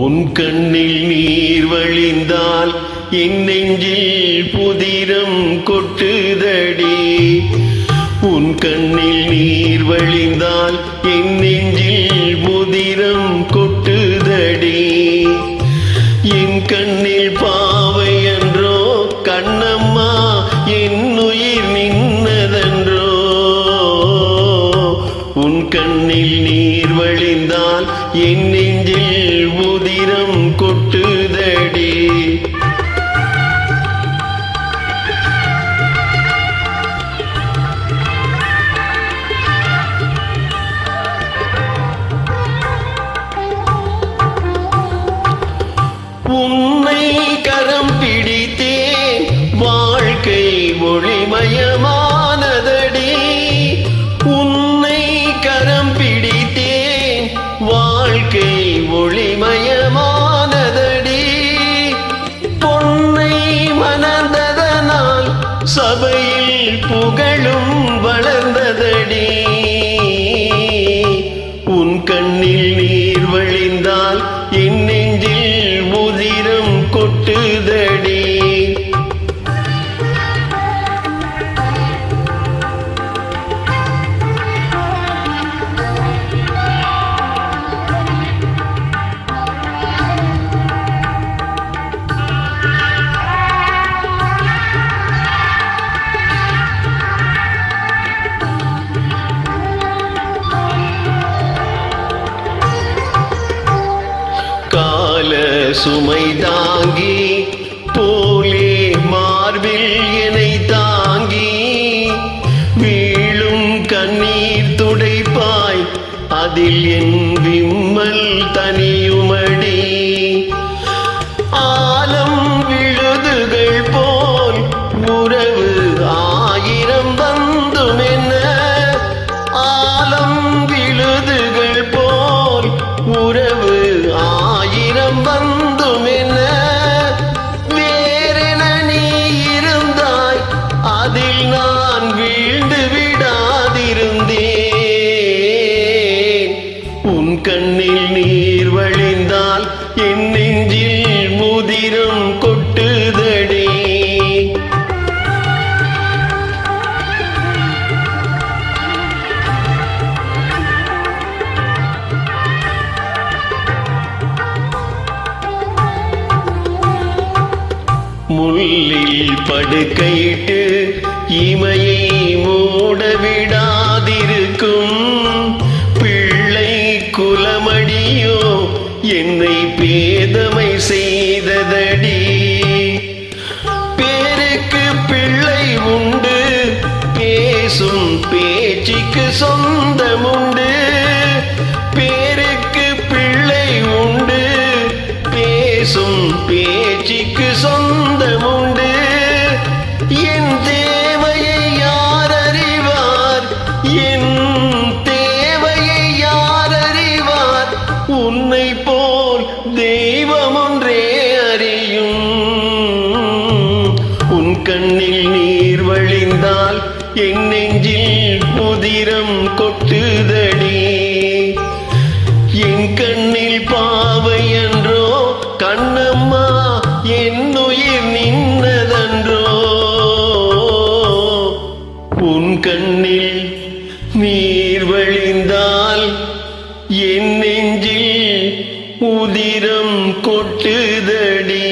உன் கண்ணில் நீர் வழிந்தால் என் நெஞ்சில் புதிரம் கொட்டுதடி. உன் கண்ணில் நீர் வழிந்தால் என் நெஞ்சில் புதிரம் கொட்டுதடி. என் கண்ணில் பாவை என்றோ கண்ணம்மா என் உயிர் நின்னதென்றோ. உன் கண்ணில் நீர் வழிந்தால் என் நெஞ்சில் புதிரம் கொட்டுதடி. உன்னை கரம் பிடித்தேன் வாழ்க்கை ஒளிமயமானதடி. உன்னை கரம் பிடித்தேன் வாழ்க்கை ஒளிமயமானதடி. பொன்னை மணந்ததனால் சபையில் புகழும் வளர்ந்ததடி. உன் கண்ணில் நீர் வழிந்தால் என் நெஞ்சில் புதிரம் கொட்டுதடி. கால சுமை தாங்கி போலே மார்பில் என்னை தாங்கி வீழும் கண்ணீர் துடைப்பாய் அதில் என் விம்மல் தனியுமடி. ஆலம் விழுதுகள் போல் உறவு ஆயிரம் வந்தும் என்ன. ஆலம் விழுதுகள் போல் உறவு ஆயிரம் வந்தும் என்ன. வேறென நீ இருந்தாய் அதில் நான் வீழ்ந்து விடாதிருந்தேன். உன் கண்ணில் நீர் வழிந்தால் என் நெஞ்சில் முதிரம் கொட்டுதடி. முள்ளில் படுக்கையிட்டு இமையை மூட விடாதிருக்கும் பிள்ளை குலமடியோ என்னை பேதமை செய்ததடி. பேருக்கு பிள்ளை உண்டு பேசும் பேச்சுக்கு சொந்தமுண்டு. பேருக்கு பிள்ளை உண்டு பேசும் பேச்சுக்கு சொந்தமுண்டு. என் தேவையை யார் அறிவார், என் தேவையை யார் அறிவார். உன்னை போல் தெய்வம் ஒன்றே அறியும். உன் கண்ணில் நீர் வழிந்தால் என் நெஞ்சில் புதிரம் கொட்டுதடி. என் கண்ணில் பாவை என்றோ கண்ணம்மா என் உயிர் நின்னதென்றோ. உன் கண்ணில் நீர் வழிந்தால் என் நெஞ்சில் உதிரம் கொட்டுதடி.